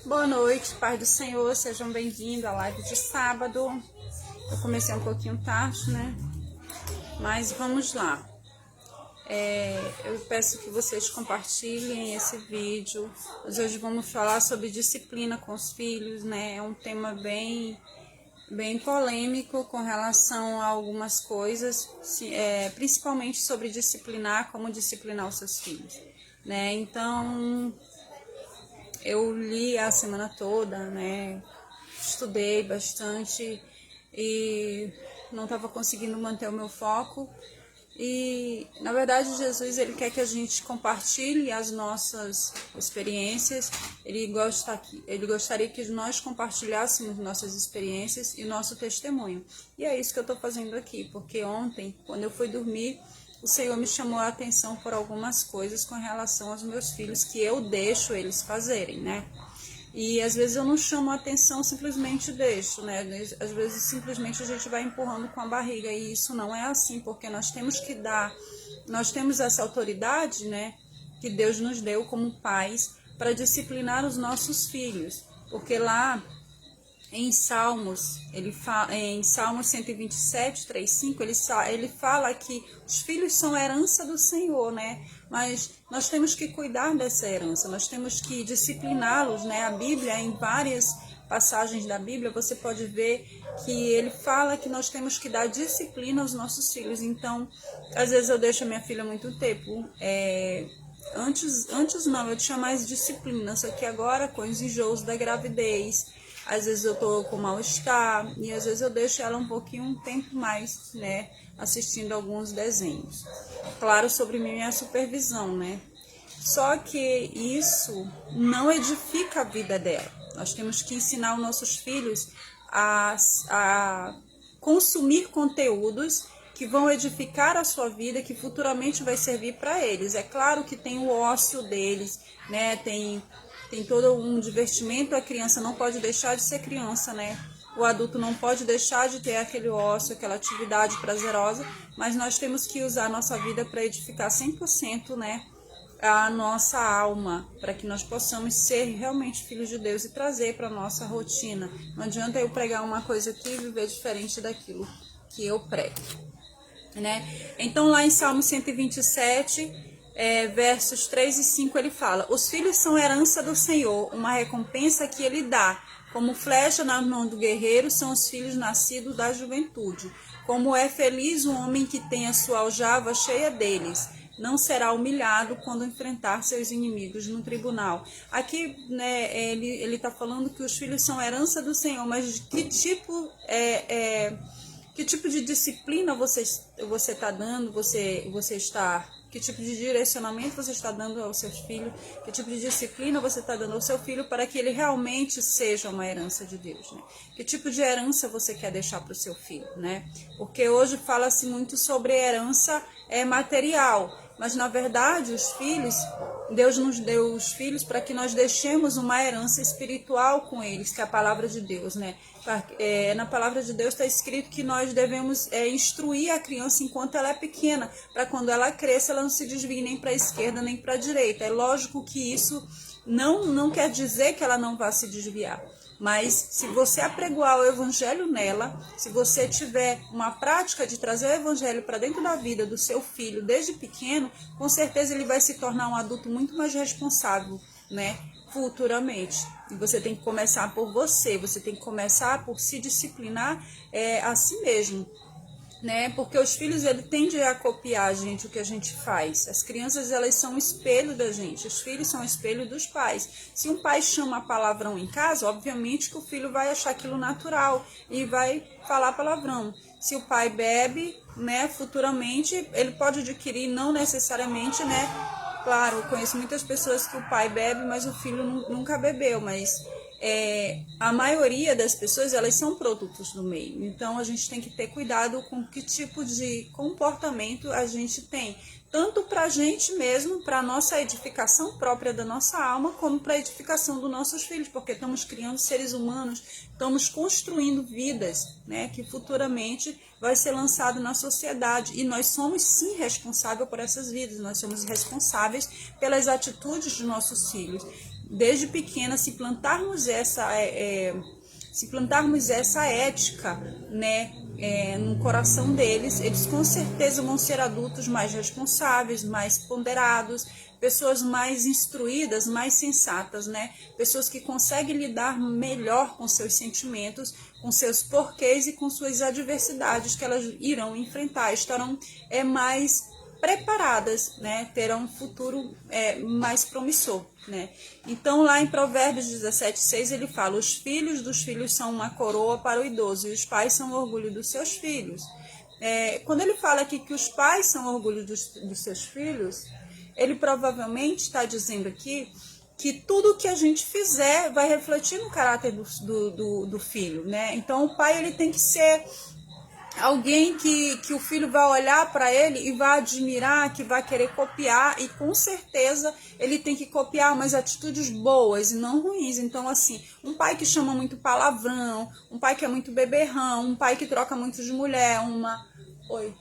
Boa noite, paz do Senhor, sejam bem-vindos à live de sábado. Eu comecei um pouquinho tarde, né? Mas vamos lá. Eu peço que vocês compartilhem esse vídeo. Hoje vamos falar sobre disciplina com os filhos, né? É um tema bem polêmico com relação a algumas coisas, principalmente sobre disciplinar, como disciplinar os seus filhos, né? Então, eu li a semana toda, né? Estudei bastante e não estava conseguindo manter o meu foco. E, na verdade, Jesus, ele quer que a gente compartilhe as nossas experiências. Ele gostaria que nós compartilhássemos nossas experiências e nosso testemunho. E é isso que eu estou fazendo aqui, porque ontem, quando eu fui dormir, o Senhor me chamou a atenção por algumas coisas com relação aos meus filhos, que eu deixo eles fazerem, né? E às vezes eu não chamo a atenção, simplesmente deixo, né? Às vezes simplesmente a gente vai empurrando com a barriga, e isso não é assim, porque nós temos essa autoridade, né? Que Deus nos deu como pais para disciplinar os nossos filhos, porque lá em Salmos, em Salmos 127, 3, 5, ele fala que os filhos são herança do Senhor, né? Mas nós temos que cuidar dessa herança, nós temos que discipliná-los, né? A Bíblia, em várias passagens da Bíblia, você pode ver que ele fala que nós temos que dar disciplina aos nossos filhos. Então, às vezes eu deixo a minha filha muito tempo, antes não, eu tinha mais disciplina, só que agora com os enjoos da gravidez, às vezes eu tô com mal-estar e às vezes eu deixo ela um pouquinho, um tempo mais, né, assistindo alguns desenhos. Claro, sobre minha supervisão, né? Só que isso não edifica a vida dela. Nós temos que ensinar os nossos filhos a consumir conteúdos que vão edificar a sua vida, que futuramente vai servir para eles. É claro que tem o ócio deles, né? Tem todo um divertimento, a criança não pode deixar de ser criança, né? O adulto não pode deixar de ter aquele ócio, aquela atividade prazerosa, mas nós temos que usar a nossa vida para edificar 100%, né? A nossa alma, para que nós possamos ser realmente filhos de Deus e trazer para a nossa rotina. Não adianta eu pregar uma coisa aqui e viver diferente daquilo que eu prego, né? Então lá em Salmo 127, versos 3 e 5, ele fala: os filhos são herança do Senhor, uma recompensa que ele dá. Como flecha na mão do guerreiro são os filhos nascidos da juventude. Como é feliz o homem que tem a sua aljava cheia deles. Não será humilhado quando enfrentar seus inimigos no tribunal. Aqui, né, ele está falando que os filhos são herança do Senhor, mas que tipo de disciplina você está dando, que tipo de direcionamento você está dando aos seus filhos, que tipo de disciplina você está dando ao seu filho para que ele realmente seja uma herança de Deus, né? Que tipo de herança você quer deixar para o seu filho, né? Porque hoje fala-se muito sobre herança material, mas na verdade Deus nos deu os filhos para que nós deixemos uma herança espiritual com eles, que é a palavra de Deus, né? Na palavra de Deus está escrito que nós devemos instruir a criança enquanto ela é pequena, para quando ela cresça ela não se desvie nem para a esquerda nem para a direita. É lógico que isso não quer dizer que ela não vá se desviar, mas se você apregoar o evangelho nela, se você tiver uma prática de trazer o evangelho para dentro da vida do seu filho desde pequeno, com certeza ele vai se tornar um adulto muito mais responsável, né, futuramente. E você tem que começar por você tem que começar por se disciplinar a si mesmo, né? Porque os filhos, ele tendem a copiar, gente, o que a gente faz. As crianças, elas são o espelho da gente, os filhos são o espelho dos pais. Se um pai chama palavrão em casa, obviamente que o filho vai achar aquilo natural e vai falar palavrão. Se o pai bebe, né, futuramente ele pode adquirir, não necessariamente, né? Claro, eu conheço muitas pessoas que o pai bebe, mas o filho nunca bebeu, mas a maioria das pessoas, elas são produtos do meio. Então, a gente tem que ter cuidado com que tipo de comportamento a gente tem. Tanto para a gente mesmo, para a nossa edificação própria da nossa alma, como para a edificação dos nossos filhos, porque estamos criando seres humanos, estamos construindo vidas, né, que futuramente vai ser lançado na sociedade. E nós somos sim responsáveis por essas vidas, nós somos responsáveis pelas atitudes dos nossos filhos. desde pequena, se plantarmos essa ética, né, no coração deles, eles com certeza vão ser adultos mais responsáveis, mais ponderados, pessoas mais instruídas, mais sensatas, né? Pessoas que conseguem lidar melhor com seus sentimentos, com seus porquês e com suas adversidades que elas irão enfrentar, estarão mais preparadas, né? Terão um futuro mais promissor, né? Então lá em Provérbios 17:6 ele fala: os filhos dos filhos são uma coroa para o idoso e os pais são o orgulho dos seus filhos. Quando ele fala aqui que os pais são o orgulho dos seus filhos, ele provavelmente está dizendo aqui que tudo que a gente fizer vai refletir no caráter do filho, né? Então o pai ele tem que ser alguém que o filho vai olhar para ele e vai admirar, que vai querer copiar, e com certeza ele tem que copiar umas atitudes boas e não ruins. Então, assim, um pai que chama muito palavrão, um pai que é muito beberrão, um pai que troca muito de mulher, Oi.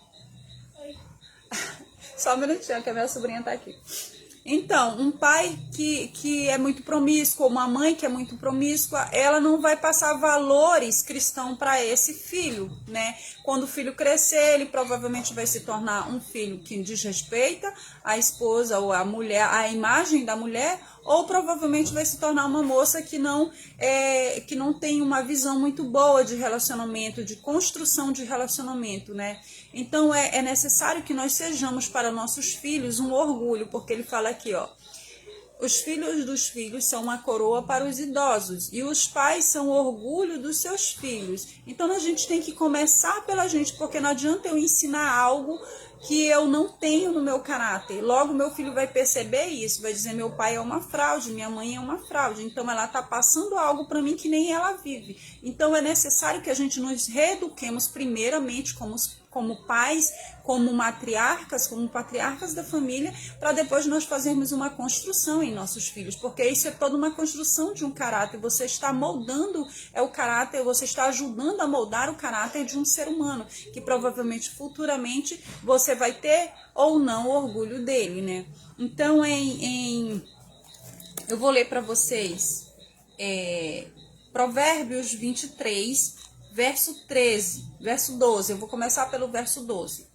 Só um minutinho que a minha sobrinha tá aqui. Então, um pai que é muito promíscuo, uma mãe que é muito promíscua, ela não vai passar valores cristãos para esse filho, né? Quando o filho crescer, ele provavelmente vai se tornar um filho que desrespeita a esposa ou a mulher, a imagem da mulher, ou provavelmente vai se tornar uma moça que não tem uma visão muito boa de relacionamento, de construção de relacionamento, né? Então é necessário que nós sejamos para nossos filhos um orgulho, porque ele fala aqui, ó: os filhos dos filhos são uma coroa para os idosos e os pais são o orgulho dos seus filhos. Então a gente tem que começar pela gente, porque não adianta eu ensinar algo que eu não tenho no meu caráter. Logo meu filho vai perceber isso, vai dizer: meu pai é uma fraude, minha mãe é uma fraude, então ela está passando algo para mim que nem ela vive. Então é necessário que a gente nos reeduquemos primeiramente como pais, como matriarcas, como patriarcas da família, para depois nós fazermos uma construção em nossos filhos, porque isso é toda uma construção de um caráter. Você está moldando o caráter, você está ajudando a moldar o caráter de um ser humano, que provavelmente futuramente você vai ter ou não o orgulho dele, né? Então, eu vou ler para vocês Provérbios 23, verso 12, eu vou começar pelo verso 12.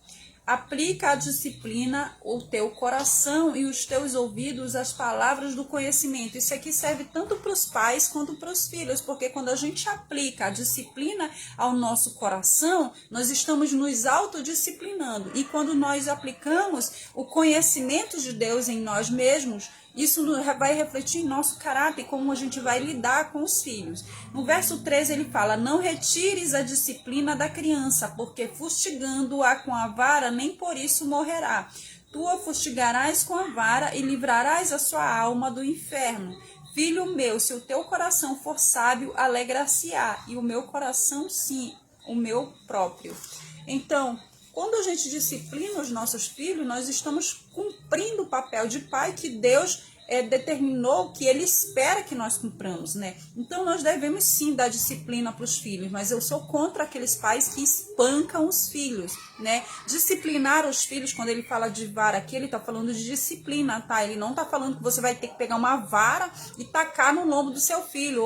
Aplica a disciplina o teu coração e os teus ouvidos às palavras do conhecimento. Isso aqui serve tanto para os pais quanto para os filhos, porque quando a gente aplica a disciplina ao nosso coração, nós estamos nos autodisciplinando. E quando nós aplicamos o conhecimento de Deus em nós mesmos, isso vai refletir em nosso caráter, como a gente vai lidar com os filhos. No verso 13 ele fala: não retires a disciplina da criança, porque fustigando-a com a vara, nem por isso morrerá. Tu a fustigarás com a vara e livrarás a sua alma do inferno. Filho meu, se o teu coração for sábio, alegra-se-á, e o meu coração, sim, o meu próprio. Então, quando a gente disciplina os nossos filhos, nós estamos cumprindo o papel de pai que Deus determinou, que ele espera que nós cumpramos, né? Então nós devemos sim dar disciplina para os filhos, mas eu sou contra aqueles pais que espancam os filhos, né? Disciplinar os filhos, quando ele fala de vara aqui, ele está falando de disciplina, tá? Ele não está falando que você vai ter que pegar uma vara e tacar no lombo do seu filho,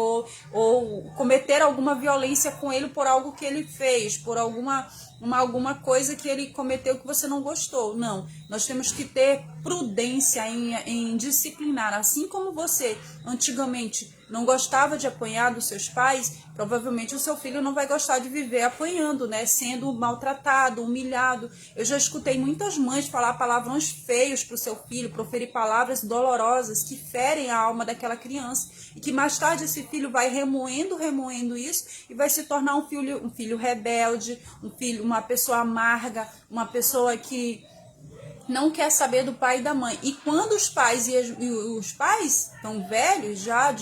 ou cometer alguma violência com ele por algo que ele fez, por alguma coisa que ele cometeu que você não gostou. Não, nós temos que ter prudência em disciplinar. Assim como você antigamente não gostava de apanhar dos seus pais, provavelmente o seu filho não vai gostar de viver apanhando, né? Sendo maltratado, humilhado. Eu já escutei muitas mães falar palavrões feios para o seu filho, proferir palavras dolorosas que ferem a alma daquela criança, e que mais tarde esse filho vai remoendo isso e vai se tornar um filho rebelde, uma pessoa amarga, uma pessoa que não quer saber do pai e da mãe. E quando os pais os pais estão velhos, já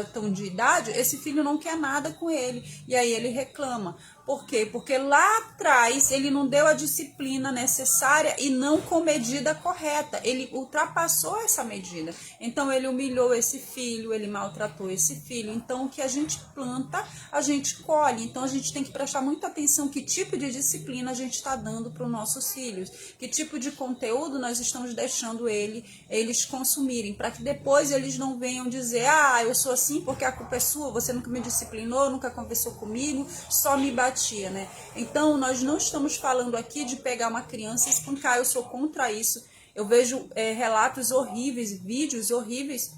estão de idade, esse filho não quer nada com ele. E aí ele reclama. Por quê? Porque lá atrás ele não deu a disciplina necessária e não com medida correta. Ele ultrapassou essa medida. Então ele humilhou esse filho, ele maltratou esse filho. Então o que a gente planta, a gente colhe. Então a gente tem que prestar muita atenção que tipo de disciplina a gente está dando para os nossos filhos. Que tipo de conteúdo nós estamos deixando eles consumirem. Para que depois eles não venham dizer, eu sou assim porque a culpa é sua, você nunca me disciplinou, nunca conversou comigo, só me batia, né? Então, nós não estamos falando aqui de pegar uma criança e espancar, eu sou contra isso. Eu vejo relatos horríveis, vídeos horríveis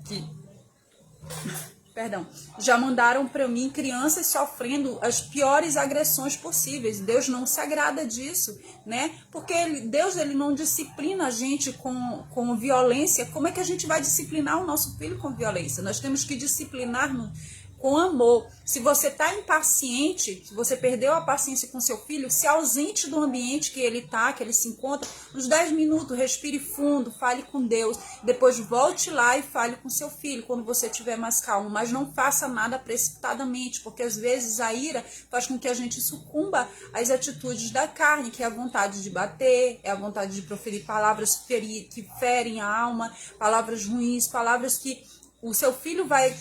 que, já mandaram para mim crianças sofrendo as piores agressões possíveis. Deus não se agrada disso, né? Porque Deus ele não disciplina a gente com violência. Como é que a gente vai disciplinar o nosso filho com violência? Nós temos que disciplinar com amor. Se você está impaciente, se você perdeu a paciência com seu filho, se ausente do ambiente que ele está, que ele se encontra, uns 10 minutos, respire fundo, fale com Deus, depois volte lá e fale com seu filho, quando você estiver mais calmo, mas não faça nada precipitadamente, porque às vezes a ira faz com que a gente sucumba às atitudes da carne, que é a vontade de bater, é a vontade de proferir palavras que ferem a alma, palavras ruins, palavras que o seu filho vai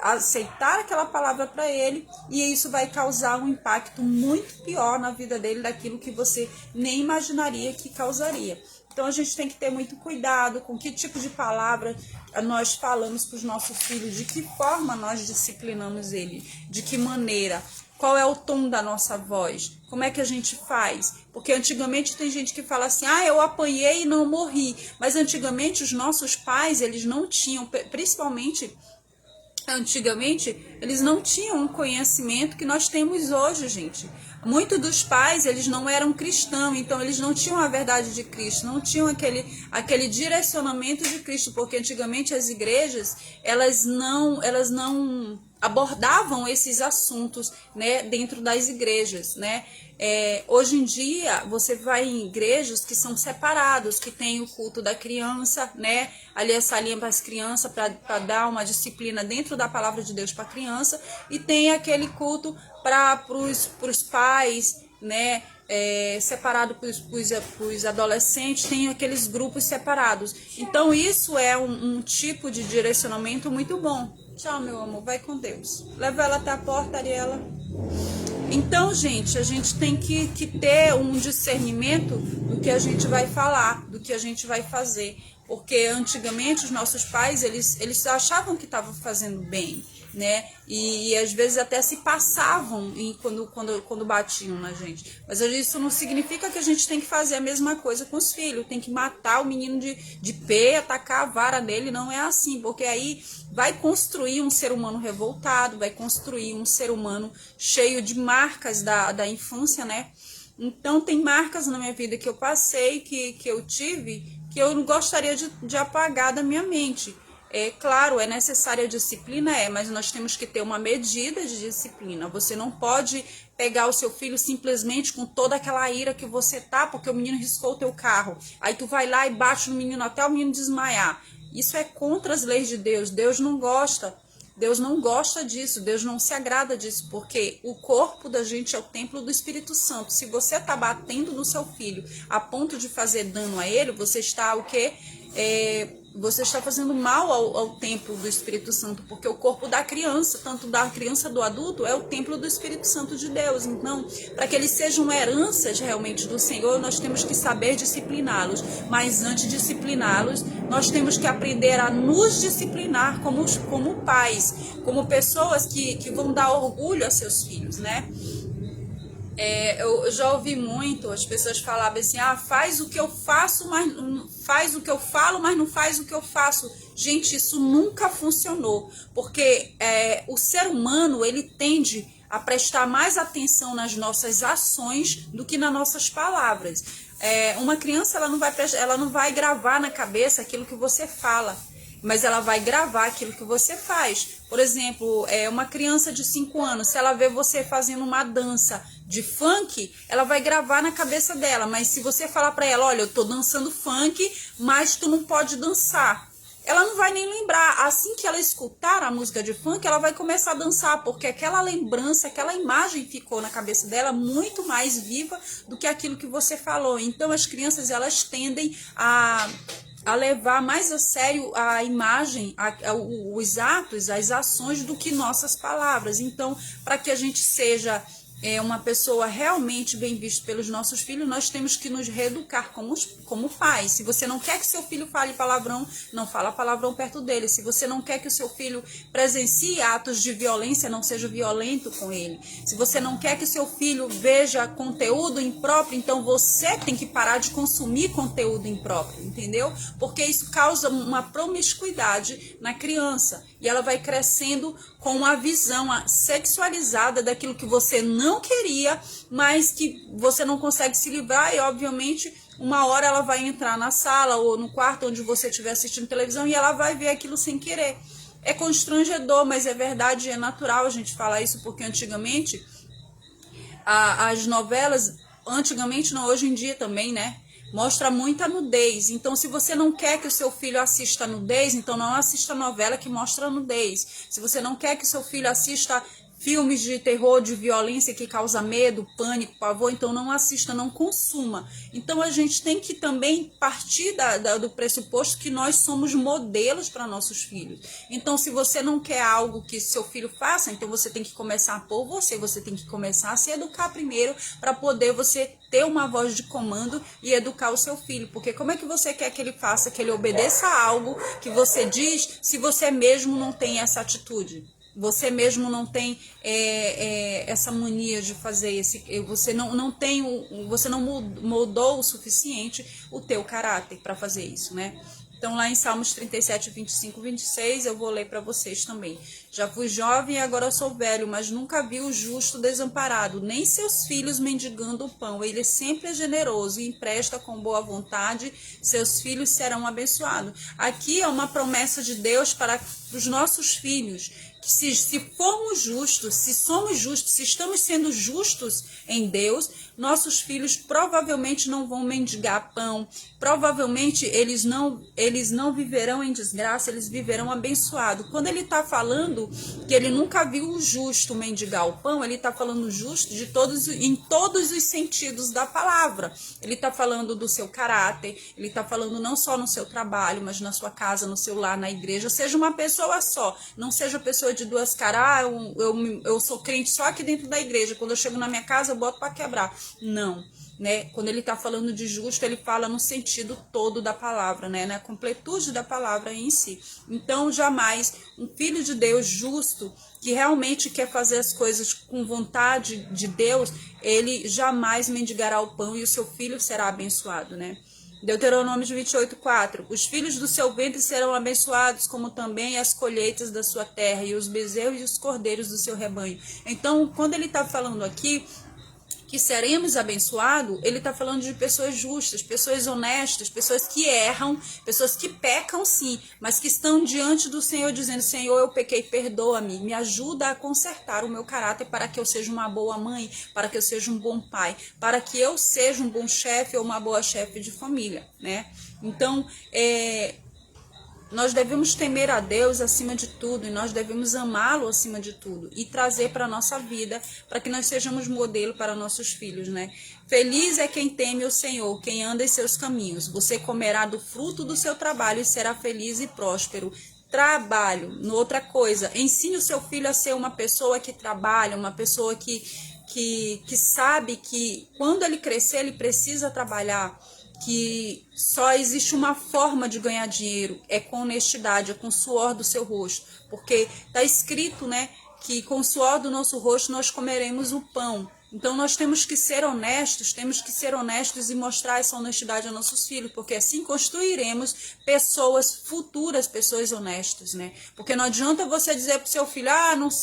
aceitar aquela palavra para ele, e isso vai causar um impacto muito pior na vida dele daquilo que você nem imaginaria que causaria. Então a gente tem que ter muito cuidado com que tipo de palavra nós falamos para os nossos filhos, de que forma nós disciplinamos ele, de que maneira, qual é o tom da nossa voz, como é que a gente faz. Porque antigamente tem gente que fala assim, eu apanhei e não morri. Mas antigamente os nossos pais, eles não tinham, principalmente antigamente, eles não tinham um conhecimento que nós temos hoje, gente. Muitos dos pais, eles não eram cristãos, então eles não tinham a verdade de Cristo, não tinham aquele direcionamento de Cristo, porque antigamente as igrejas, elas não abordavam esses assuntos, né, dentro das igrejas, né? Hoje em dia, você vai em igrejas que são separados, que tem o culto da criança, né? Ali a salinha para as crianças, para dar uma disciplina dentro da palavra de Deus para a criança, e tem aquele culto para os pais, né? Separado para os adolescentes, tem aqueles grupos separados. Então isso é um tipo de direcionamento muito bom. Tchau, meu amor, vai com Deus. Leva ela até a porta, Ariela. Então, gente, a gente tem que ter um discernimento do que a gente vai falar, do que a gente vai fazer. Porque antigamente os nossos pais, eles achavam que estavam fazendo bem, né? E às vezes até se passavam quando batiam na gente. Mas isso não significa que a gente tem que fazer a mesma coisa com os filhos. Tem que matar o menino de pé, atacar a vara dele. Não é assim, porque aí vai construir um ser humano revoltado, vai construir um ser humano cheio de marcas da infância, né? Então tem marcas na minha vida que eu passei, que eu tive, que eu não gostaria de apagar da minha mente. Claro, é necessária a disciplina, mas nós temos que ter uma medida de disciplina. Você não pode pegar o seu filho simplesmente com toda aquela ira que você tá, porque o menino riscou o teu carro. Aí tu vai lá e bate no menino até o menino desmaiar. Isso é contra as leis de Deus. Deus não gosta. Deus não gosta disso, Deus não se agrada disso, porque o corpo da gente é o templo do Espírito Santo. Se você está batendo no seu filho a ponto de fazer dano a ele, você está o quê? Você está fazendo mal ao templo do Espírito Santo, porque o corpo da criança, tanto da criança do adulto, é o templo do Espírito Santo de Deus. Então, para que eles sejam heranças realmente do Senhor, nós temos que saber discipliná-los. Mas antes de discipliná-los, nós temos que aprender a nos disciplinar como pais, como pessoas que vão dar orgulho a seus filhos, né? Eu já ouvi muito as pessoas falavam assim, faz o que eu faço, mas faz o que eu falo, mas não faz o que eu faço. Gente, isso nunca funcionou, porque o ser humano, ele tende a prestar mais atenção nas nossas ações do que nas nossas palavras. Uma criança, ela não vai gravar na cabeça aquilo que você fala, mas ela vai gravar aquilo que você faz. Por exemplo, uma criança de 5 anos, se ela vê você fazendo uma dança de funk, ela vai gravar na cabeça dela. Mas se você falar para ela, olha, eu tô dançando funk, mas tu não pode dançar. ela não vai nem lembrar. Assim que ela escutar a música de funk, ela vai começar a dançar, porque aquela lembrança, aquela imagem ficou na cabeça dela muito mais viva do que aquilo que você falou. Então as crianças, elas tendem a levar mais a sério a imagem, os atos, as ações do que nossas palavras. Então, para que a gente seja uma pessoa realmente bem vista pelos nossos filhos, nós temos que nos reeducar como pais. Se você não quer que seu filho fale palavrão, não fala palavrão perto dele. Se você não quer que o seu filho presencie atos de violência, não seja violento com ele. Se você não quer que o seu filho veja conteúdo impróprio, então você tem que parar de consumir conteúdo impróprio, entendeu? Porque isso causa uma promiscuidade na criança e ela vai crescendo com uma visão sexualizada daquilo que você não queria, mas que você não consegue se livrar, e obviamente uma hora ela vai entrar na sala ou no quarto onde você estiver assistindo televisão e ela vai ver aquilo sem querer. É constrangedor, mas é verdade, é natural a gente falar isso, porque antigamente as novelas, antigamente não, hoje em dia também, né? Mostra muita nudez. Então, se você não quer que o seu filho assista nudez, então não assista novela que mostra nudez. Se você não quer que o seu filho assista filmes de terror, de violência que causa medo, pânico, pavor, então não assista, não consuma. Então a gente tem que também partir do pressuposto que nós somos modelos para nossos filhos. Então, se você não quer algo que seu filho faça, então você tem que começar por você tem que começar a se educar primeiro para poder você ter uma voz de comando e educar o seu filho. Porque como é que você quer que ele faça, que ele obedeça a algo que você diz, se você mesmo não tem essa atitude? Você mesmo não tem essa mania de fazer você não moldou o suficiente o teu caráter para fazer isso, né? Então, lá em Salmos 37, 25, 26, eu vou ler para vocês também. Já fui jovem e agora sou velho, mas nunca vi o justo desamparado, nem seus filhos mendigando o pão. Ele sempre é generoso e empresta com boa vontade, seus filhos serão abençoados. Aqui é uma promessa de Deus para os nossos filhos, que se formos justos, se somos justos, se estamos sendo justos em Deus, nossos filhos provavelmente não vão mendigar pão, provavelmente eles não viverão em desgraça, eles viverão abençoado. Quando ele está falando que ele nunca viu o justo mendigar o pão, ele está falando justo em todos os sentidos da palavra. Ele está falando do seu caráter, ele está falando não só no seu trabalho, mas na sua casa, no seu lar, na igreja. Seja uma pessoa só, não seja pessoa de duas caras, eu sou crente só aqui dentro da igreja, quando eu chego na minha casa eu boto para quebrar. Não, né? Quando ele está falando de justo, ele fala no sentido todo da palavra, né? Na completude da palavra em si. Então, jamais um filho de Deus justo, que realmente quer fazer as coisas com vontade de Deus, ele jamais mendigará o pão e o seu filho será abençoado, né? Deuteronômio 28:4. Os filhos do seu ventre serão abençoados, como também as colheitas da sua terra, e os bezerros e os cordeiros do seu rebanho. Então, quando ele está falando aqui que seremos abençoados, ele está falando de pessoas justas, pessoas honestas, pessoas que erram, pessoas que pecam sim, mas que estão diante do Senhor dizendo: Senhor, eu pequei, perdoa-me, me ajuda a consertar o meu caráter para que eu seja uma boa mãe, para que eu seja um bom pai, para que eu seja um bom chefe ou uma boa chefe de família, né? Então, nós devemos temer a Deus acima de tudo, e nós devemos amá-lo acima de tudo e trazer para a nossa vida, para que nós sejamos modelo para nossos filhos, né? Feliz é quem teme o Senhor, quem anda em seus caminhos. Você comerá do fruto do seu trabalho e será feliz e próspero. Trabalho. Outra coisa, ensine o seu filho a ser uma pessoa que trabalha, uma pessoa que sabe que quando ele crescer ele precisa trabalhar, que só existe uma forma de ganhar dinheiro, é com honestidade, é com o suor do seu rosto, porque está escrito, né, que com o suor do nosso rosto nós comeremos o pão. Então nós temos que ser honestos e mostrar essa honestidade aos nossos filhos, porque assim construiremos pessoas futuras, pessoas honestas, né? Porque não adianta você dizer para o seu filho: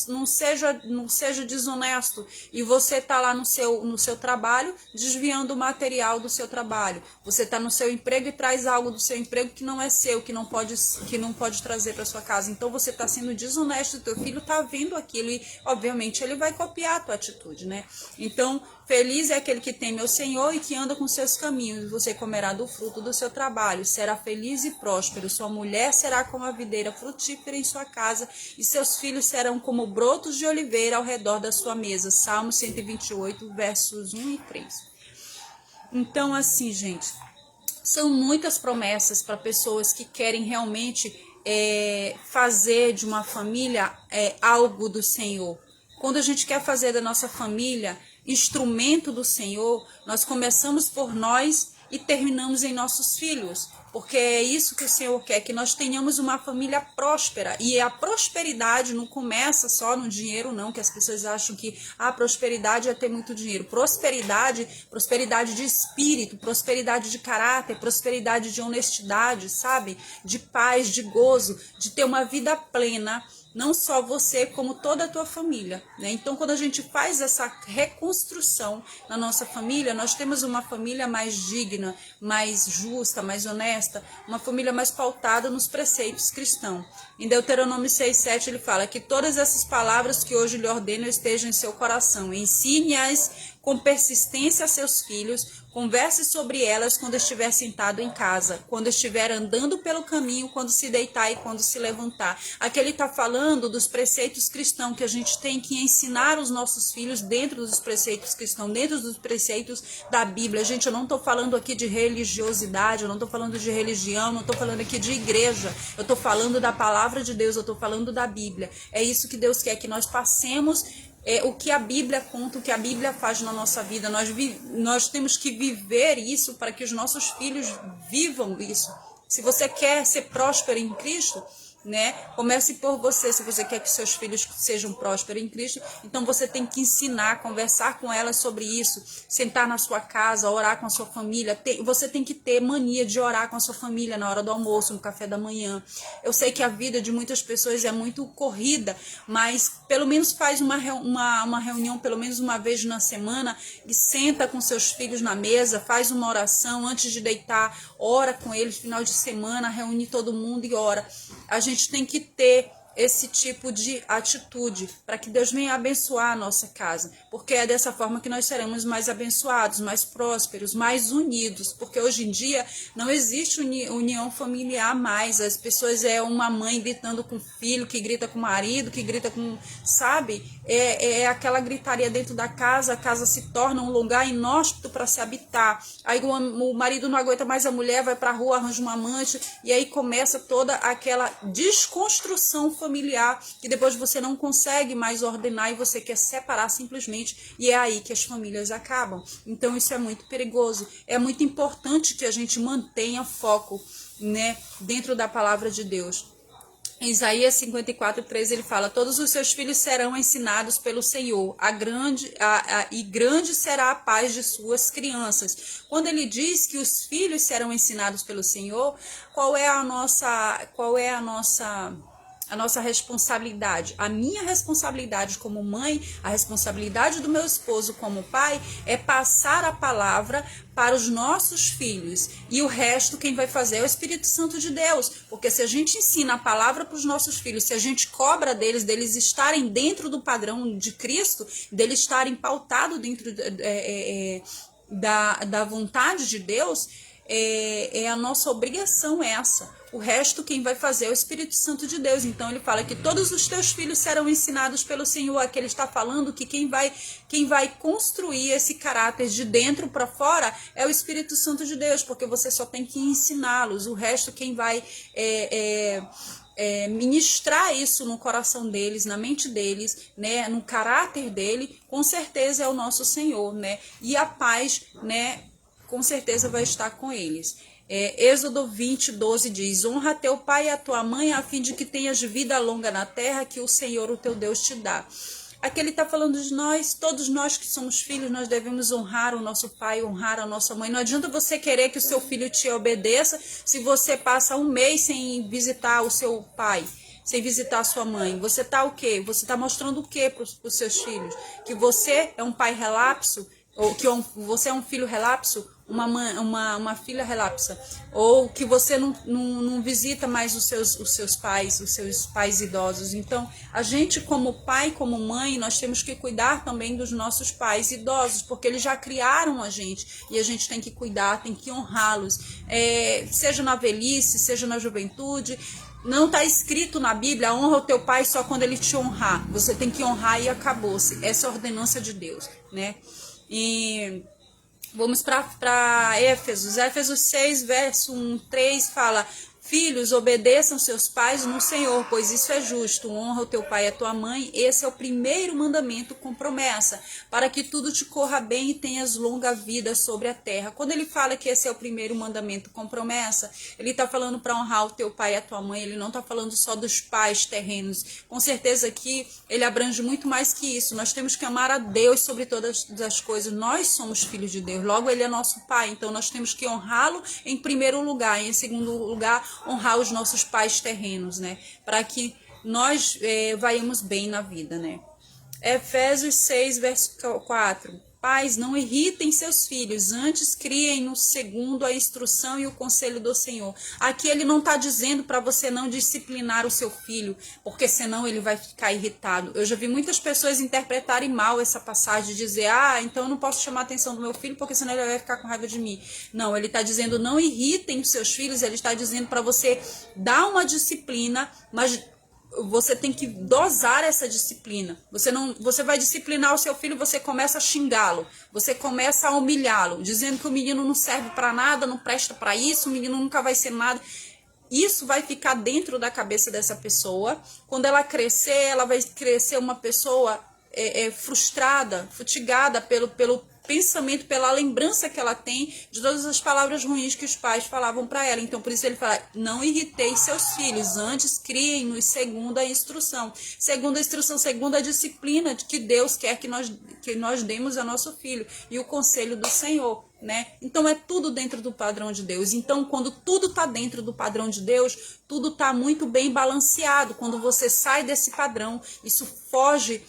não seja desonesto, e você tá lá no seu trabalho desviando o material do seu trabalho. Você tá no seu emprego e traz algo do seu emprego que não é seu, que não pode trazer para sua casa. Então você está sendo desonesto, teu filho tá vendo aquilo e obviamente ele vai copiar a tua atitude, né? Então, feliz é aquele que teme ao Senhor e que anda com seus caminhos. Você comerá do fruto do seu trabalho, será feliz e próspero. Sua mulher será como a videira frutífera em sua casa, e seus filhos serão como brotos de oliveira ao redor da sua mesa. Salmo 128, versos 1 e 3. Então, assim, gente, são muitas promessas para pessoas que querem realmente fazer de uma família algo do Senhor. Quando a gente quer fazer da nossa família instrumento do Senhor, nós começamos por nós e terminamos em nossos filhos, porque é isso que o Senhor quer, que nós tenhamos uma família próspera. E a prosperidade não começa só no dinheiro, não, que as pessoas acham que a prosperidade é ter muito dinheiro. Prosperidade de espírito, prosperidade de caráter, prosperidade de honestidade, sabe? De paz, de gozo, de ter uma vida plena. Não só você, como toda a tua família, né? Então, quando a gente faz essa reconstrução na nossa família, nós temos uma família mais digna, mais justa, mais honesta, uma família mais pautada nos preceitos cristãos. Em Deuteronômio 6,7 ele fala que todas essas palavras que hoje lhe ordeno estejam em seu coração. Ensine-as com persistência a seus filhos, converse sobre elas quando estiver sentado em casa, quando estiver andando pelo caminho, quando se deitar e quando se levantar. Aqui ele está falando dos preceitos cristãos, que a gente tem que ensinar os nossos filhos dentro dos preceitos cristãos, dentro dos preceitos da Bíblia. Gente, eu não estou falando aqui de religiosidade, eu não estou falando de religião, não estou falando aqui de igreja, eu estou falando da palavra de Deus, eu estou falando da Bíblia. É isso que Deus quer, que nós passemos o que a Bíblia conta, o que a Bíblia faz na nossa vida. Nós temos que viver isso para que os nossos filhos vivam isso. Se você quer ser próspero em Cristo, né? Comece por você. Se você quer que seus filhos sejam prósperos em Cristo, então você tem que ensinar, conversar com elas sobre isso, sentar na sua casa, orar com a sua família. Você tem que ter mania de orar com a sua família na hora do almoço, no café da manhã. Eu sei que a vida de muitas pessoas é muito corrida, mas pelo menos faz uma reunião pelo menos uma vez na semana e senta com seus filhos na mesa, faz uma oração antes de deitar, ora com eles final de semana, reúne todo mundo e ora. A gente tem que ter esse tipo de atitude para que Deus venha abençoar a nossa casa, porque é dessa forma que nós seremos mais abençoados, mais prósperos, mais unidos, porque hoje em dia não existe união familiar mais. As pessoas uma mãe gritando com o filho, que grita com o marido, que grita com, sabe, aquela gritaria dentro da casa. A casa se torna um lugar inóspito para se habitar. Aí o marido não aguenta mais a mulher, vai para a rua, arranja uma amante, e aí começa toda aquela desconstrução familiar, que depois você não consegue mais ordenar e você quer separar simplesmente, e é aí que as famílias acabam. Então isso é muito perigoso. É muito importante que a gente mantenha foco, né, dentro da palavra de Deus. Em Isaías 54:3 ele fala: todos os seus filhos serão ensinados pelo Senhor, e grande será a paz de suas crianças. Quando ele diz que os filhos serão ensinados pelo Senhor, qual é a nossa responsabilidade? A minha responsabilidade como mãe, a responsabilidade do meu esposo como pai, é passar a palavra para os nossos filhos. E o resto quem vai fazer é o Espírito Santo de Deus. Porque se a gente ensina a palavra para os nossos filhos, se a gente cobra deles estarem dentro do padrão de Cristo, deles estarem pautados dentro da vontade de Deus, a nossa obrigação essa. O resto quem vai fazer é o Espírito Santo de Deus. Então ele fala que todos os teus filhos serão ensinados pelo Senhor. Aqui ele está falando que quem vai construir esse caráter de dentro para fora é o Espírito Santo de Deus, porque você só tem que ensiná-los. O resto quem vai ministrar isso no coração deles, na mente deles, né, no caráter dele, com certeza é o nosso Senhor, né? E a paz, né, com certeza vai estar com eles. Êxodo 20:12 diz: honra teu pai e a tua mãe, a fim de que tenhas vida longa na terra que o Senhor, o teu Deus, te dá. Aqui ele está falando de nós, todos nós que somos filhos, nós devemos honrar o nosso pai, honrar a nossa mãe. Não adianta você querer que o seu filho te obedeça se você passa um mês sem visitar o seu pai, sem visitar a sua mãe. Você está o quê? Você está mostrando o quê para os seus filhos? Que você é um pai relapso? Ou que você é um filho relapso? uma filha relapsa, ou que você não visita mais os seus pais idosos. Então, a gente como pai, como mãe, nós temos que cuidar também dos nossos pais idosos, porque eles já criaram a gente, e a gente tem que cuidar, tem que honrá-los, seja na velhice, seja na juventude. Não está escrito na Bíblia, honra o teu pai só quando ele te honrar. Você tem que honrar e acabou-se. Essa é a ordenança de Deus, né? E vamos para Éfesos. Éfesos 6, verso 1, 3 fala: filhos, obedeçam seus pais no Senhor, pois isso é justo. Honra o teu pai e a tua mãe. Esse é o primeiro mandamento com promessa, para que tudo te corra bem e tenhas longa vida sobre a terra. Quando ele fala que esse é o primeiro mandamento com promessa, ele está falando para honrar o teu pai e a tua mãe. Ele não está falando só dos pais terrenos. Com certeza aqui ele abrange muito mais que isso. Nós temos que amar a Deus sobre todas as coisas. Nós somos filhos de Deus, logo ele é nosso pai, então nós temos que honrá-lo em primeiro lugar, e em segundo lugar honrar os nossos pais terrenos, né? Para que nós vayamos bem na vida, né? Efésios 6, verso 4. Pais, não irritem seus filhos, antes criem-nos segundo a instrução e o conselho do Senhor. Aqui ele não está dizendo para você não disciplinar o seu filho, porque senão ele vai ficar irritado. Eu já vi muitas pessoas interpretarem mal essa passagem, dizer, então eu não posso chamar a atenção do meu filho, porque senão ele vai ficar com raiva de mim. Não, ele está dizendo não irritem os seus filhos, ele está dizendo para você dar uma disciplina, mas você tem que dosar essa disciplina. Você vai disciplinar o seu filho, você começa a xingá-lo, você começa a humilhá-lo, dizendo que o menino não serve para nada, não presta para isso, o menino nunca vai ser nada. Isso vai ficar dentro da cabeça dessa pessoa. Quando ela crescer, ela vai crescer uma pessoa frustrada, fatigada pelo pensamento, pela lembrança que ela tem de todas as palavras ruins que os pais falavam para ela. Então, por isso ele fala, não irritei seus filhos, antes criem-nos segundo a instrução. Segundo a instrução, segundo a disciplina que Deus quer que nós demos a nosso filho. E o conselho do Senhor, né? Então, é tudo dentro do padrão de Deus. Então, quando tudo está dentro do padrão de Deus, tudo está muito bem balanceado. Quando você sai desse padrão, isso foge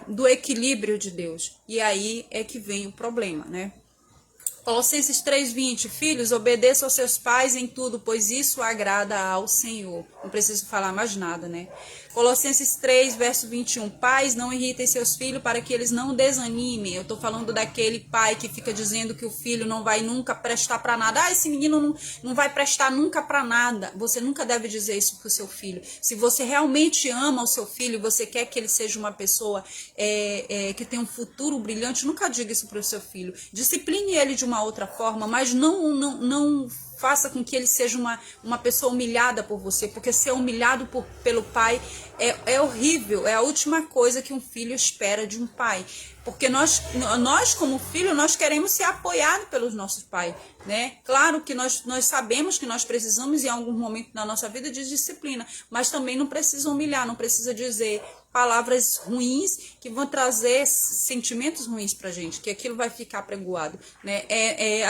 do equilíbrio de Deus. E aí é que vem o problema, né? Colossenses 3:20, filhos, obedeçam aos seus pais em tudo, pois isso agrada ao Senhor. Não preciso falar mais nada, né? Colossenses 3, verso 21, pais, não irritem seus filhos para que eles não desanimem. Eu tô falando daquele pai que fica dizendo que o filho não vai nunca prestar para nada. Esse menino não vai prestar nunca para nada. Você nunca deve dizer isso pro seu filho. Se você realmente ama o seu filho, você quer que ele seja uma pessoa que tenha um futuro brilhante, nunca diga isso pro seu filho. Discipline ele de uma outra forma, mas não faça com que ele seja uma pessoa humilhada por você, porque ser humilhado pelo pai é horrível, é a última coisa que um filho espera de um pai. Porque nós como filho, nós queremos ser apoiados pelos nossos pais, né? Claro que nós sabemos que nós precisamos em algum momento da nossa vida de disciplina, mas também não precisa humilhar, não precisa dizer palavras ruins que vão trazer sentimentos ruins pra gente, que aquilo vai ficar pregoado, né?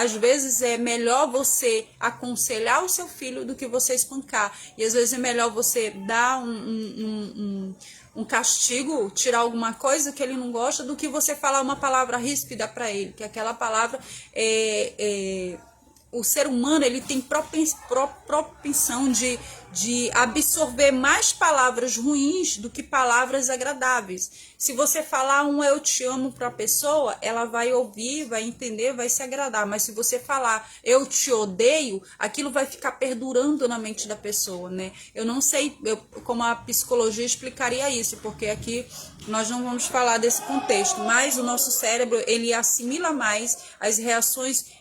Às vezes é melhor você aconselhar o seu filho do que você espancar, e às vezes é melhor você dar um castigo, tirar alguma coisa que ele não gosta, do que você falar uma palavra ríspida para ele, que aquela palavra o ser humano ele tem propensão de absorver mais palavras ruins do que palavras agradáveis. Se você falar eu te amo para a pessoa, ela vai ouvir, vai entender, vai se agradar. Mas se você falar eu te odeio, aquilo vai ficar perdurando na mente da pessoa, né? Eu não sei como a psicologia explicaria isso, porque aqui nós não vamos falar desse contexto, mas o nosso cérebro ele assimila mais as reações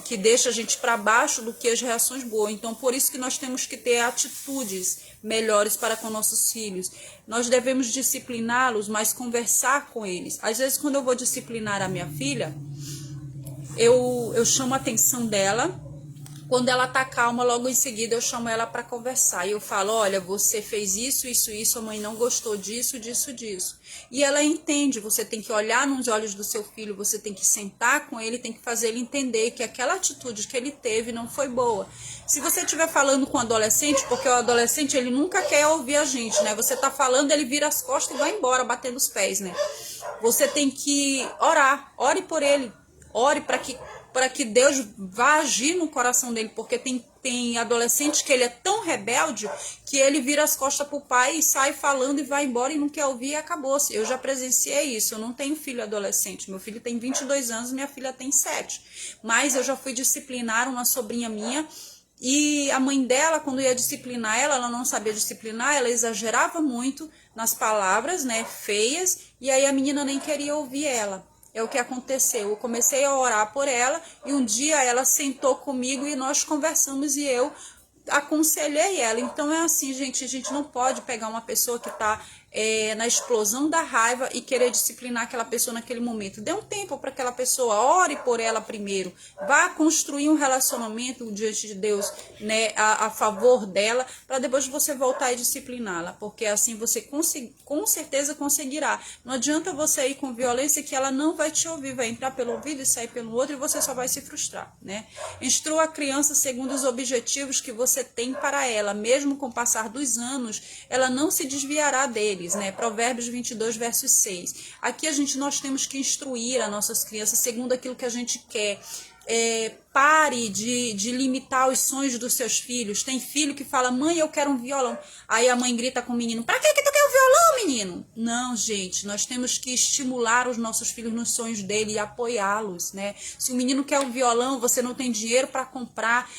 que deixa a gente para baixo do que as reações boas. Então, por isso que nós temos que ter atitudes melhores para com nossos filhos. Nós devemos discipliná-los, mas conversar com eles. Às vezes, quando eu vou disciplinar a minha filha, eu chamo a atenção dela Quando ela tá calma, logo em seguida eu chamo ela para conversar. E eu falo, olha, você fez isso, a mãe não gostou disso. E ela entende, você tem que olhar nos olhos do seu filho, você tem que sentar com ele, tem que fazer ele entender que aquela atitude que ele teve não foi boa. Se você estiver falando com o adolescente, porque o adolescente, ele nunca quer ouvir a gente, né? Você tá falando, ele vira as costas e vai embora, batendo os pés, né? Você tem que orar, ore por ele, ore para que Deus vá agir no coração dele, porque tem adolescente que ele é tão rebelde que ele vira as costas pro pai e sai falando e vai embora e não quer ouvir e acabou-se. Eu já presenciei isso, eu não tenho filho adolescente, meu filho tem 22 anos, minha filha tem 7, mas eu já fui disciplinar uma sobrinha minha e a mãe dela, quando ia disciplinar ela não sabia disciplinar, ela exagerava muito nas palavras, né, feias, e aí a menina nem queria ouvir ela. É o que aconteceu. Eu comecei a orar por ela e um dia ela sentou comigo e nós conversamos e eu aconselhei ela. Então é assim, gente, a gente não pode pegar uma pessoa que está na explosão da raiva e querer disciplinar aquela pessoa naquele momento. Dê um tempo para aquela pessoa, ore por ela primeiro, vá construir um relacionamento diante de Deus, né, a favor dela, para depois você voltar e discipliná-la, porque assim você com certeza conseguirá. Não adianta você ir com violência que ela não vai te ouvir, vai entrar pelo ouvido e sair pelo outro e você só vai se frustrar, né? Instrua a criança segundo os objetivos que você tem para ela, mesmo com o passar dos anos, ela não se desviará deles, né? Provérbios 22, verso 6. Aqui nós temos que instruir as nossas crianças segundo aquilo que a gente quer. Pare de limitar os sonhos dos seus filhos. Tem filho que fala, mãe, eu quero um violão. Aí a mãe grita com o menino, pra que tu quer um violão, menino? Não, gente, nós temos que estimular os nossos filhos nos sonhos dele e apoiá-los, né? Se o menino quer um violão, você não tem dinheiro para comprar,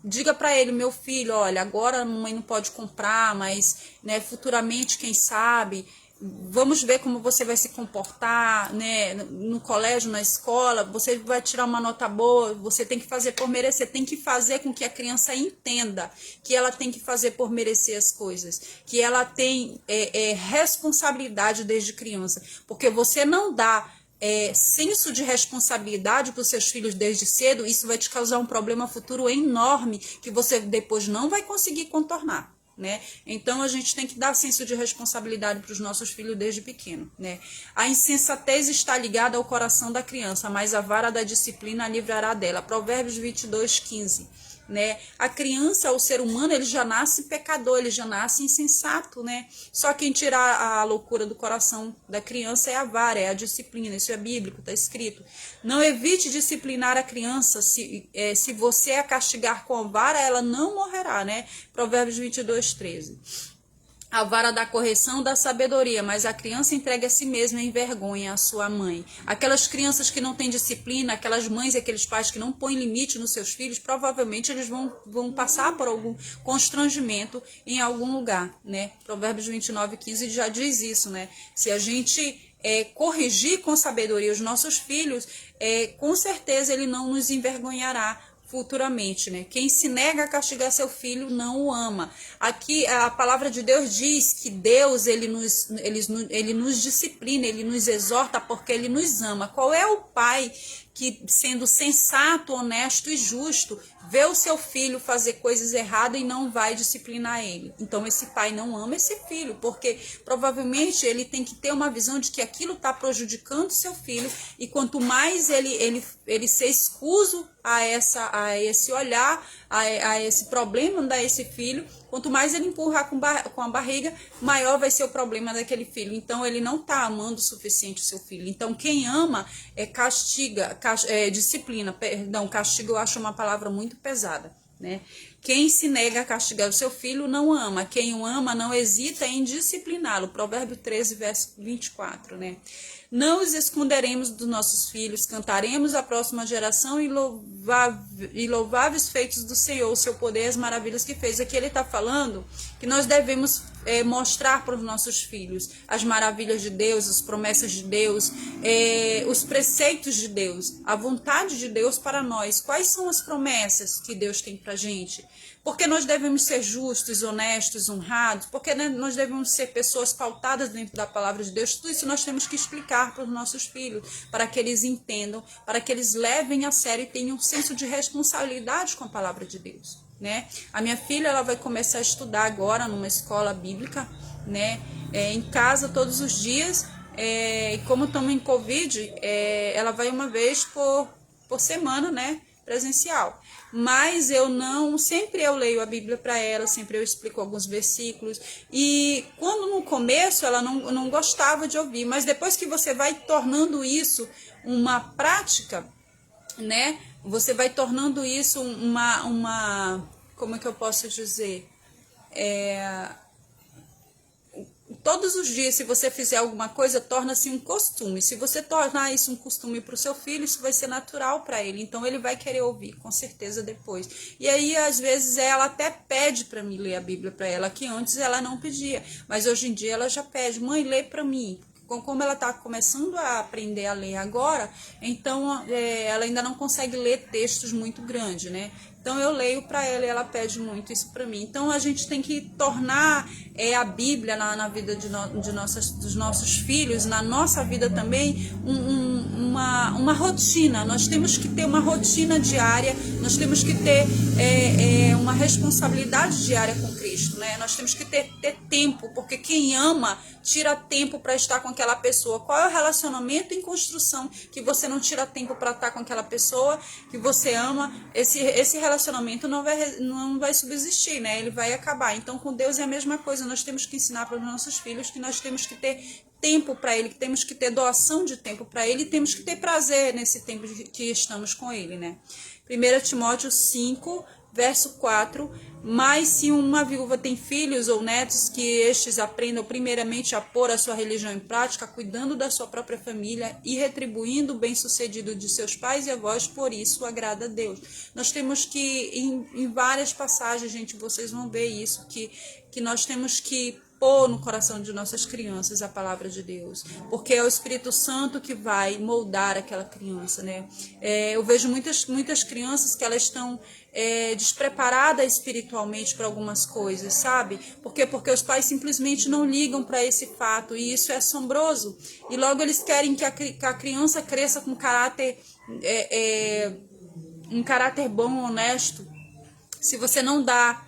diga para ele, meu filho, olha, agora a mãe não pode comprar, mas, né, futuramente, quem sabe... Vamos ver como você vai se comportar, né, no colégio, na escola, você vai tirar uma nota boa, você tem que fazer por merecer, tem que fazer com que a criança entenda que ela tem que fazer por merecer as coisas, que ela tem responsabilidade desde criança, porque você não dá senso de responsabilidade para os seus filhos desde cedo, isso vai te causar um problema futuro enorme que você depois não vai conseguir contornar. Né? Então a gente tem que dar senso de responsabilidade para os nossos filhos desde pequeno, né? A insensatez está ligada ao coração da criança, mas a vara da disciplina a livrará dela. Provérbios 22, 15. Né? A criança, o ser humano, ele já nasce pecador, ele já nasce insensato, né? Só quem tira a loucura do coração da criança é a vara, é a disciplina, isso é bíblico, está escrito. Não evite disciplinar a criança, se você a castigar com a vara, ela não morrerá, né? Provérbios 22, 13. A vara da correção dá sabedoria, mas a criança entrega a si mesma em vergonha à sua mãe. Aquelas crianças que não têm disciplina, aquelas mães e aqueles pais que não põem limite nos seus filhos, provavelmente eles vão passar por algum constrangimento em algum lugar, né? Provérbios 29, 15 já diz isso, né? Se a gente corrigir com sabedoria os nossos filhos, com certeza ele não nos envergonhará futuramente, né? Quem se nega a castigar seu filho não o ama. Aqui a palavra de Deus diz que Deus ele nos disciplina, ele nos exorta porque ele nos ama. Qual é o pai que, sendo sensato, honesto e justo, vê o seu filho fazer coisas erradas e não vai disciplinar ele? Então esse pai não ama esse filho, porque provavelmente ele tem que ter uma visão de que aquilo está prejudicando seu filho, e quanto mais ele ser escuso a esse olhar, a esse problema da esse filho, quanto mais ele empurrar com a barriga, maior vai ser o problema daquele filho. Então ele não está amando o suficiente o seu filho. Então quem ama disciplina, perdão, castigo eu acho uma palavra muito pesada, né? Quem se nega a castigar o seu filho não ama. Quem o ama não hesita em discipliná-lo. Provérbio 13, verso 24, né? Não os esconderemos dos nossos filhos, cantaremos à próxima geração e louváveis feitos do Senhor, o seu poder e as maravilhas que fez. Aqui ele está falando que nós devemos mostrar para os nossos filhos as maravilhas de Deus, as promessas de Deus, os preceitos de Deus, a vontade de Deus para nós. Quais são as promessas que Deus tem para a gente? Porque nós devemos ser justos, honestos, honrados, porque nós devemos ser pessoas pautadas dentro da palavra de Deus. Tudo isso nós temos que explicar para os nossos filhos, para que eles entendam, para que eles levem a sério e tenham um senso de responsabilidade com a palavra de Deus, né? A minha filha, ela vai começar a estudar agora numa escola bíblica, né? Em casa todos os dias, e como estamos em Covid, ela vai uma vez por semana, né? Presencial. Mas sempre eu leio a Bíblia para ela, sempre eu explico alguns versículos. E quando no começo ela não gostava de ouvir, mas depois que você vai tornando isso uma prática, né? Você vai tornando isso como é que eu posso dizer? Todos os dias, se você fizer alguma coisa, torna-se um costume. Se você tornar isso um costume para o seu filho, isso vai ser natural para ele. Então, ele vai querer ouvir, com certeza, depois. E aí, às vezes, ela até pede para mim ler a Bíblia para ela, que antes ela não pedia. Mas hoje em dia ela já pede, mãe, lê para mim. Como ela está começando a aprender a ler agora, então ela ainda não consegue ler textos muito grandes, né? Então eu leio para ela e ela pede muito isso para mim. Então a gente tem que tornar a Bíblia na vida dos nossos filhos, na nossa vida também, uma rotina. Nós temos que ter uma rotina diária, nós temos que ter uma responsabilidade diária com Cristo, né? Nós temos que ter tempo, porque quem ama tira tempo para estar com aquela pessoa. Qual é o relacionamento em construção que você não tira tempo para estar com aquela pessoa que você ama? Esse relacionamento não vai subsistir, né? Ele vai acabar. Então, com Deus é a mesma coisa. Nós temos que ensinar para os nossos filhos que nós temos que ter tempo para Ele, que temos que ter doação de tempo para Ele, e temos que ter prazer nesse tempo que estamos com Ele, né? 1 Timóteo 5, verso 4, mas se uma viúva tem filhos ou netos, que estes aprendam primeiramente a pôr a sua religião em prática, cuidando da sua própria família e retribuindo o bem-sucedido de seus pais e avós, por isso agrada a Deus. Nós temos que, em várias passagens, gente, vocês vão ver isso, que nós temos que pôr no coração de nossas crianças a palavra de Deus, porque é o Espírito Santo que vai moldar aquela criança, né? Eu vejo muitas crianças que elas estão despreparadas espiritualmente para algumas coisas, sabe? Porque os pais simplesmente não ligam para esse fato, e isso é assombroso. E logo eles querem que a criança cresça com um caráter bom, honesto. Se você não dá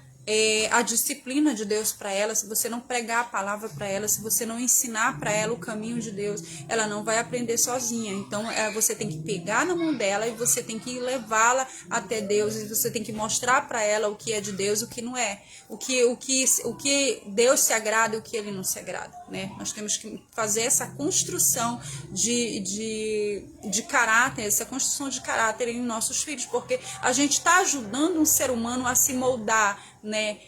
a disciplina de Deus para ela, se você não pregar a palavra para ela, se você não ensinar para ela o caminho de Deus, ela não vai aprender sozinha. Então você tem que pegar na mão dela e você tem que levá-la até Deus, e você tem que mostrar para ela o que é de Deus e o que não é, o que Deus se agrada e o que Ele não se agrada, né? Nós temos que fazer essa construção de caráter, essa construção de caráter em nossos filhos, porque a gente está ajudando um ser humano a se moldar, né,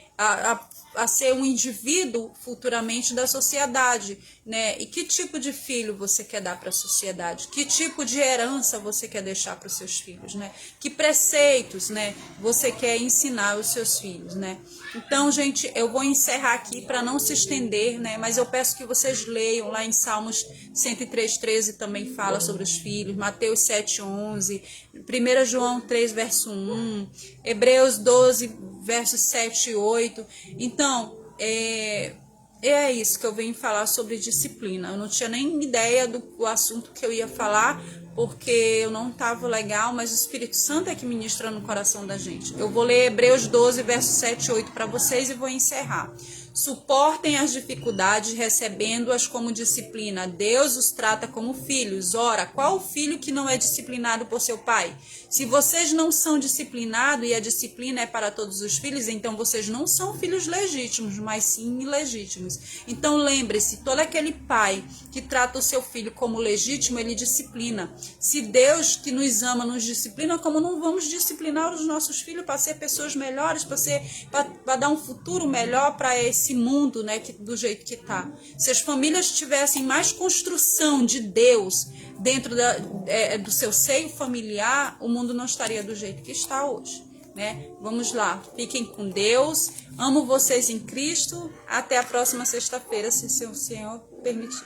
a ser um indivíduo futuramente da sociedade, né? E que tipo de filho você quer dar para a sociedade? Que tipo de herança você quer deixar para os seus filhos, né? Que preceitos, né, você quer ensinar aos seus filhos, né? Então, gente, eu vou encerrar aqui para não se estender, né? Mas eu peço que vocês leiam lá em Salmos 103:13, também fala sobre os filhos, Mateus 7:11, 1 João 3, verso 1, Hebreus 12, versos 7 e 8. Então, é isso que eu venho falar sobre disciplina. Eu não tinha nem ideia do assunto que eu ia falar, porque eu não estava legal, mas o Espírito Santo é que ministra no coração da gente. Eu vou ler Hebreus 12, versos 7 e 8 para vocês e vou encerrar. Suportem as dificuldades, recebendo-as como disciplina. Deus os trata como filhos. Ora, qual filho que não é disciplinado por seu pai? Se vocês não são disciplinados e a disciplina é para todos os filhos, então vocês não são filhos legítimos, mas sim ilegítimos. Então lembre-se, todo aquele pai que trata o seu filho como legítimo, ele disciplina. Se Deus que nos ama nos disciplina, como não vamos disciplinar os nossos filhos para ser pessoas melhores, para dar um futuro melhor para esse mundo, né, do jeito que está. Se as famílias tivessem mais construção de Deus dentro do seu seio familiar, o mundo não estaria do jeito que está hoje, né? Vamos lá, fiquem com Deus, amo vocês em Cristo, até a próxima sexta-feira, se o Senhor permitir.